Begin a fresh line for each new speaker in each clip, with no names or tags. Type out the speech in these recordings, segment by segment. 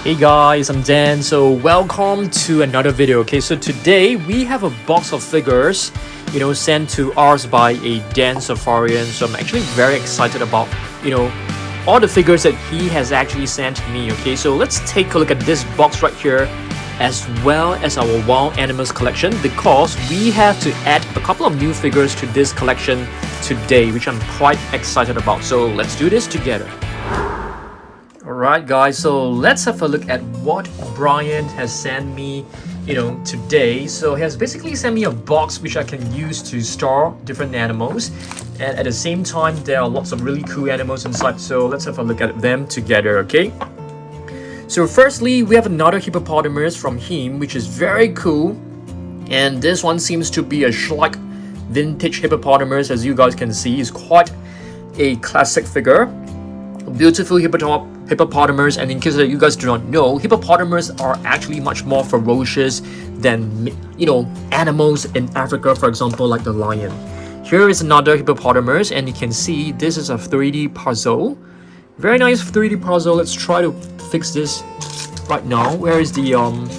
Hey guys, I'm Dan. So welcome to another video. Okay, so today we have a box of figures, sent to us by a Dan Safarian. So I'm actually very excited about, all the figures that he has actually sent me. Okay, so let's take a look at this box right here, as well as our wild animals collection, because we have to add a couple of new figures to this collection today, which I'm quite excited about. So let's do this together. Alright guys, so let's have a look at what Brian has sent me, today. So he has basically sent me a box which I can use to store different animals, and at the same time there are lots of really cool animals inside, so let's have a look at them together, okay? So firstly, we have another hippopotamus from him, which is very cool, and this one seems to be a Schleich vintage hippopotamus. As you guys can see, it's quite a classic figure. Beautiful hippopotamus, and in case that you guys do not know, hippopotamus are actually much more ferocious than animals in Africa, for example, like the lion. Here is another hippopotamus, and you can see this is a 3D puzzle. Very nice 3D puzzle. Let's try to fix this right now. Where is the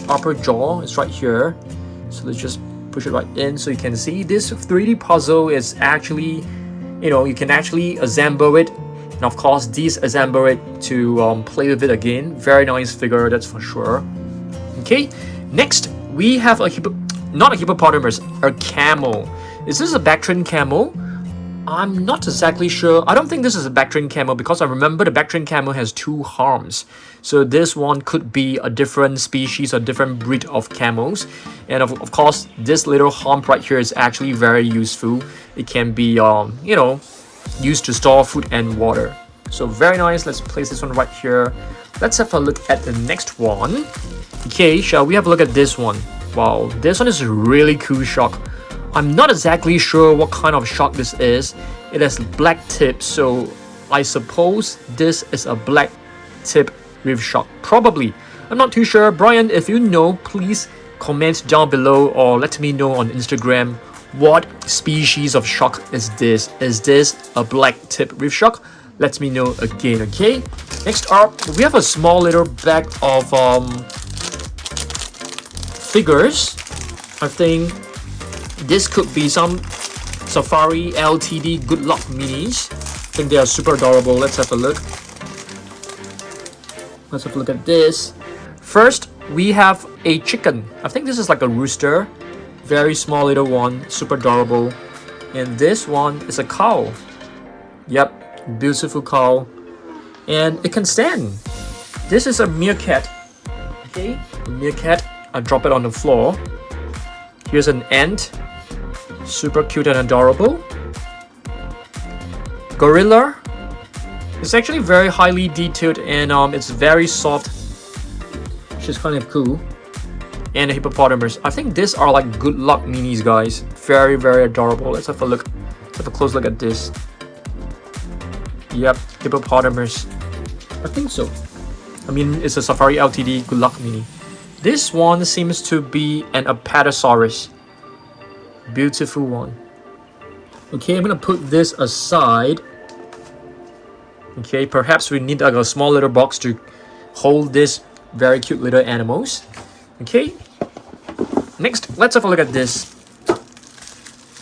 upper jaw? It's right here. So let's just push it right in, so you can see this 3D puzzle is actually, you can actually assemble it. And of course, disassemble it to play with it again. Very nice figure, that's for sure. Okay, next we have not a hippopotamus, a camel. Is this a Bactrian camel? I'm not exactly sure. I don't think this is a Bactrian camel, because I remember the Bactrian camel has two arms. So this one could be a different species or different breed of camels. And of course, this little hump right here is actually very useful. It can be, used to store food and water. So very nice. Let's place this one right here. Let's have a look at the next one. Okay, shall we have a look at this one? Wow, this one is a really cool shark. I'm not exactly sure what kind of shark this is. It has black tips, so I suppose this is a black tip reef shark. Probably. I'm not too sure. Brian, if you know, please comment down below or let me know on Instagram. What species of shark is this? Is this a black tip reef shark? Let me know again, okay? Next up, we have a small little bag of figures. I think this could be some Safari LTD Good Luck minis. I think they are super adorable. Let's have a look. Let's have a look at this. First, we have a chicken. I think this is like a rooster. Very small little one, super adorable. And this one is a cow. Yep, beautiful cow. And it can stand. This is a meerkat. Okay, a meerkat. I drop it on the floor. Here's an ant. Super cute and adorable. Gorilla. It's actually very highly detailed, and it's very soft. Which is kind of cool. And a hippopotamus. I think these are like Good Luck minis, guys. Very, very adorable. Let's have a look. Let's have a close look at this. Yep, hippopotamus. I think so. I mean, it's a Safari LTD Good Luck mini. This one seems to be an Apatosaurus. Beautiful one. Okay, I'm gonna put this aside. Okay, perhaps we need like a small little box to hold this very cute little animals. Okay, next let's have a look at this.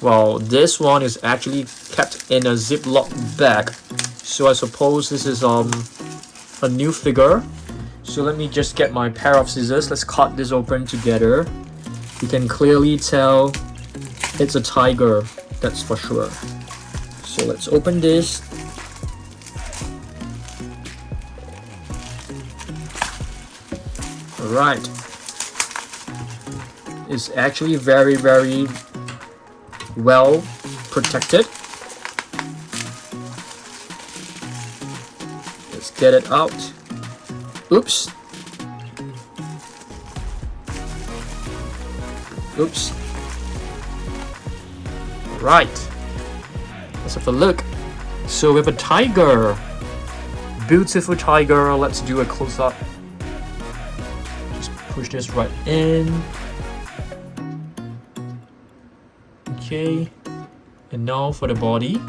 Well, this one is actually kept in a Ziploc bag, so I suppose this is a new figure. So let me just get my pair of scissors. Let's cut this open together. You can clearly tell it's a tiger, that's for sure. So let's open this. All right. Is actually very, very well protected. Let's get it out. Oops. Oops. Right. Let's have a look. So we have a tiger. Beautiful tiger. Let's do a close-up. Just push this right in. Okay, and now for the body.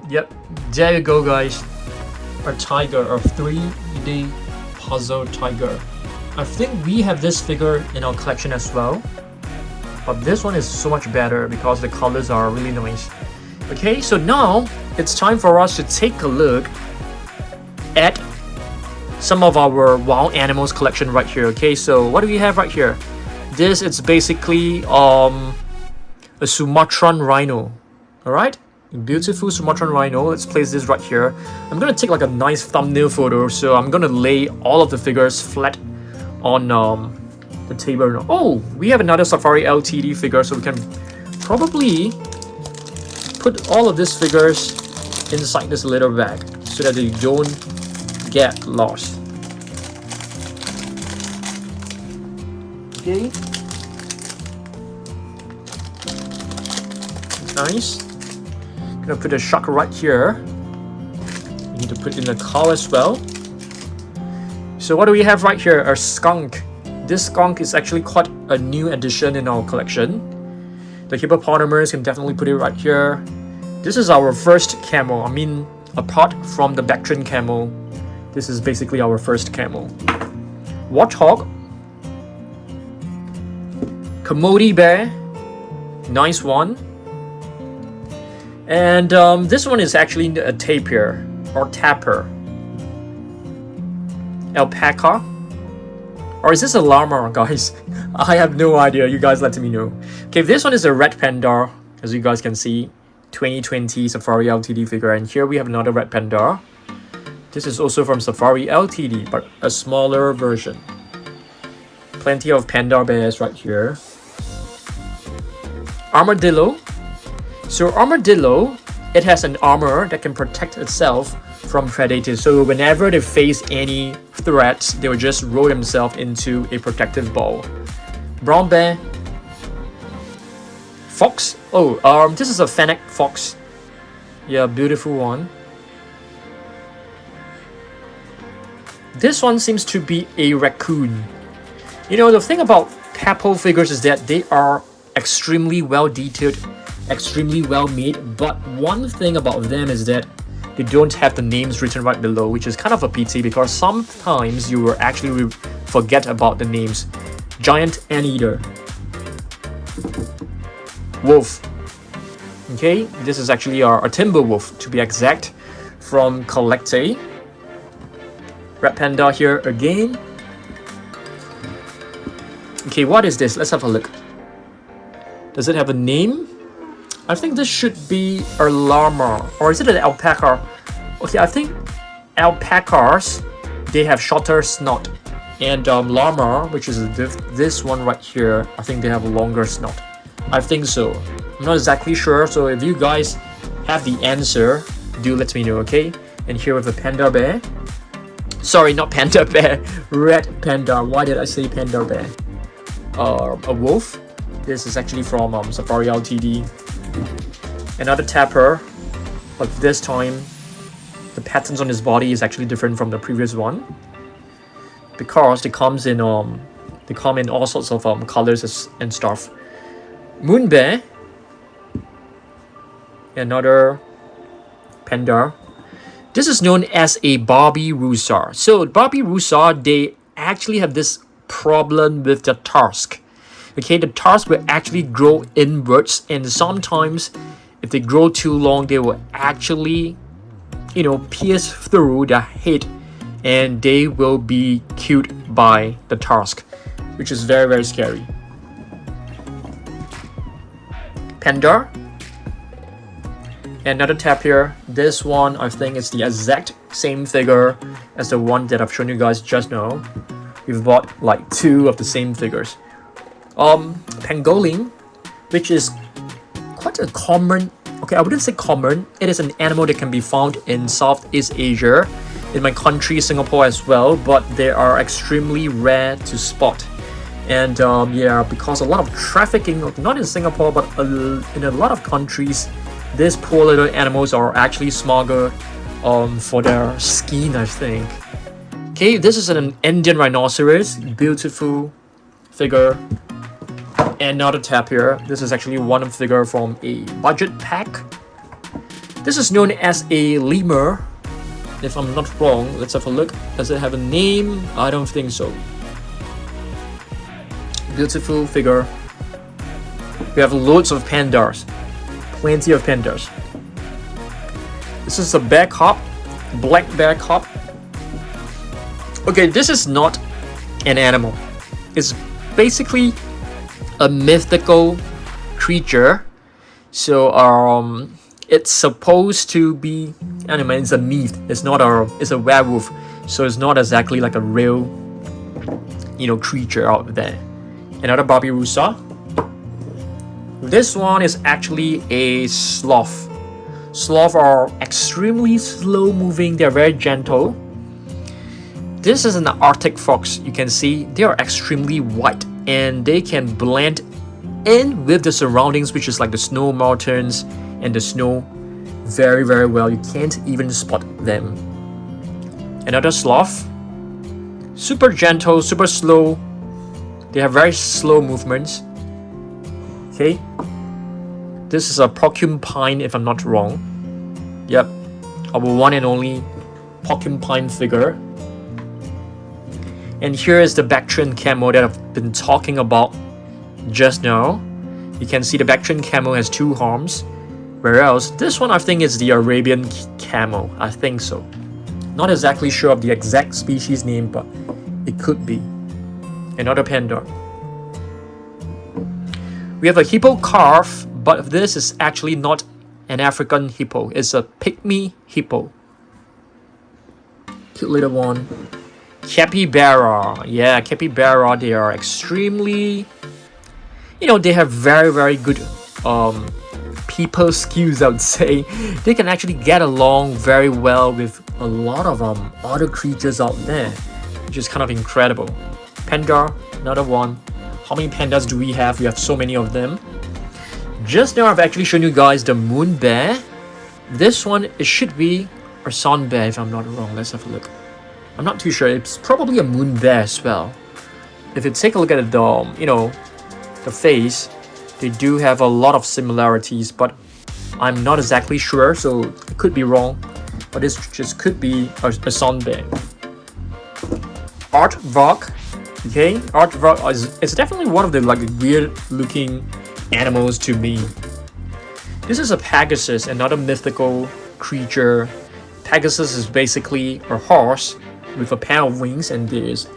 Yep, there you go, guys. A tiger, a 3D puzzle tiger. I think we have this figure in our collection as well, but this one is so much better because the colors are really nice. Okay, so now it's time for us to take a look at some of our wild animals collection right here. Okay, so what do we have right here? This is basically a Sumatran rhino. All right, beautiful Sumatran rhino. Let's place this right here. I'm gonna take like a nice thumbnail photo, so I'm gonna lay all of the figures flat on the table. Oh, we have another Safari LTD figure, so we can probably put all of these figures inside this little bag so that they don't get lost. Okay, nice. Gonna put a shark right here. We need to put in a cow as well. So what do we have right here? A skunk. This skunk is actually quite a new addition in our collection. The hippopotamus can definitely put it right here. This is our first camel. I mean, apart from the Bactrian camel, this is basically our first camel. Warthog. Commodity bear. Nice one. And this one is actually a tapir or tapir. Alpaca. Or is this a llama, guys? I have no idea. You guys let me know. Okay, this one is a red panda, as you guys can see. 2020 Safari LTD figure. And here we have another red panda. This is also from Safari LTD, but a smaller version. Plenty of panda bears right here. Armadillo. So Armadillo, it has an armor that can protect itself from predators. So whenever they face any threats, they will just roll themselves into a protective ball. Brown bear. Fox. Oh, this is a fennec fox. Yeah, beautiful one. This one seems to be a raccoon. You know, the thing about Hippo figures is that they are extremely well detailed, extremely well made, but one thing about them is that they don't have the names written right below, which is kind of a pity because sometimes you will actually forget about the names. Giant anteater. Wolf. Okay, this is actually a timber wolf to be exact, from Collecte. Red panda here again. Okay, what is this? Let's have a look. Does it have a name? I think this should be a llama, or is it an alpaca? Okay, I think alpacas, they have shorter snout, and llama, which is this one right here, I think they have a longer snout. I think so. I'm not exactly sure, so if you guys have the answer, do let me know, okay? And here with a panda bear. Sorry, not panda bear, red panda. Why did I say panda bear? A wolf. This is actually from Safari LTD. Another tapir, but this time the patterns on his body is actually different from the previous one because they come in all sorts of colors and stuff. Moon bear. Another panda. This is known as a Babirusa. So Babirusa, they actually have this problem with the tusk. Okay, the tusk will actually grow inwards, and sometimes if they grow too long, they will actually, you know, pierce through the head and they will be killed by the tusk, which is very, very scary. Panda. Another tapir. This one, I think, is the exact same figure as the one that I've shown you guys just now. We've bought like two of the same figures. Pangolin, which is quite a common, okay, I wouldn't say common, it is an animal that can be found in Southeast Asia, in my country, Singapore as well, but they are extremely rare to spot. And yeah, because a lot of trafficking, not in Singapore, but in a lot of countries, these poor little animals are actually smuggled for their skin, I think. Okay, this is an Indian rhinoceros, beautiful figure. Another tapir. This is actually one figure from a budget pack. This is known as a lemur, if I'm not wrong. Let's have a look. Does it have a name? I don't think so. Beautiful figure. We have loads of pandas. Plenty of pandas. This is a bear cub. Black bear cub. Okay, this is not an animal. It's basically a mythical creature. So it's supposed to be anyway, it's a myth. It's not it's a werewolf. So it's not exactly like a real creature out there. Another Babirusa. This one is actually a sloth. Sloths are extremely slow moving. They're very gentle. This is an Arctic fox. You can see they are extremely white and they can blend in with the surroundings, which is like the snow mountains and the snow, very, very well. You can't even spot them. Another sloth. Super gentle, super slow. They have very slow movements. Okay. This is a porcupine, if I'm not wrong. Yep. Our one and only porcupine figure. And here is the Bactrian camel that I've been talking about just now. You can see the Bactrian camel has 2 arms. Whereas this one I think is the Arabian camel. I think so. Not exactly sure of the exact species name, but it could be. Another panda. We have a hippo calf, but this is actually not an African hippo. It's a pygmy hippo. Cute little one. Capybara. Yeah, capybara, they are extremely, they have very, very good people skills, I would say. They can actually get along very well with a lot of other creatures out there, which is kind of incredible. Panda, another one. How many pandas do we have? We have so many of them. Just now I've actually shown you guys the moon bear. This one, it should be a sun bear if I'm not wrong. Let's have a look. I'm not too sure. It's probably a moon bear as well. If you take a look at the face, they do have a lot of similarities, but I'm not exactly sure, so it could be wrong. But this just could be a sun bear. Aardvark. Okay, aardvark is definitely one of the weird looking animals to me. This is a Pegasus, another mythical creature. Pegasus is basically a horse with a pair of wings and is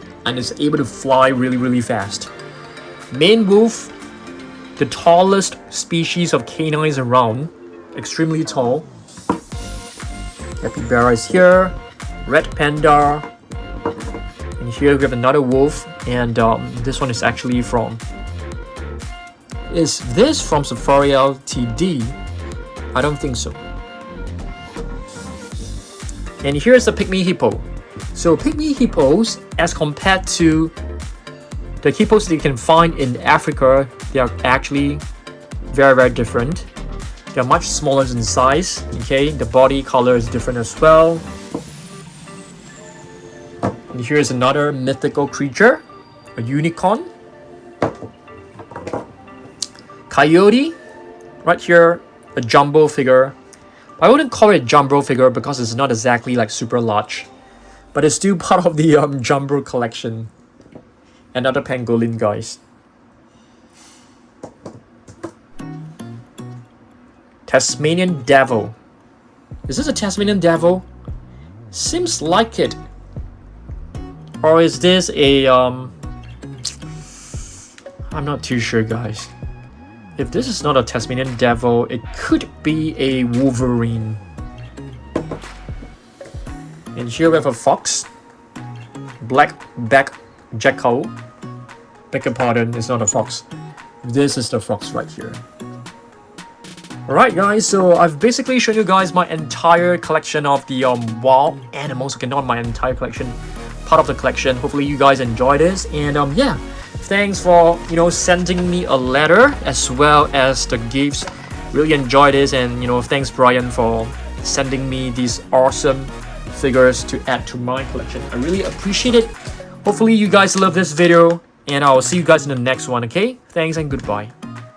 able to fly really, really fast. Maine wolf, the tallest species of canines around, extremely tall. Capybara is here. Red panda. And here we have another wolf, and this one is actually from... Is this from Safari Ltd? I don't think so. And here's the pygmy hippo. So pygmy hippos, as compared to the hippos that you can find in Africa, they are actually very, very different. They are much smaller in size. Okay, the body color is different as well. And here's another mythical creature, a unicorn. Coyote, right here, a jumbo figure. I wouldn't call it a jumbo figure because it's not exactly super large, but it's still part of the jumbo collection. Another pangolin, guys. Tasmanian devil. Is this a Tasmanian devil? Seems like it. Or is this a I'm not too sure, guys. If this is not a Tasmanian devil, it could be a wolverine. And here we have a fox. Black-backed jackal. Beg your pardon, it's not a fox. This is the fox right here. Alright guys, so I've basically shown you guys my entire collection of the wild animals. Okay, not my entire collection, part of the collection. Hopefully you guys enjoy this, and yeah, thanks for sending me a letter as well as the gifts. Really enjoyed this, and thanks Brian for sending me these awesome figures to add to my collection. I really appreciate it. Hopefully you guys love this video, and I'll see you guys in the next one. Okay, thanks and goodbye.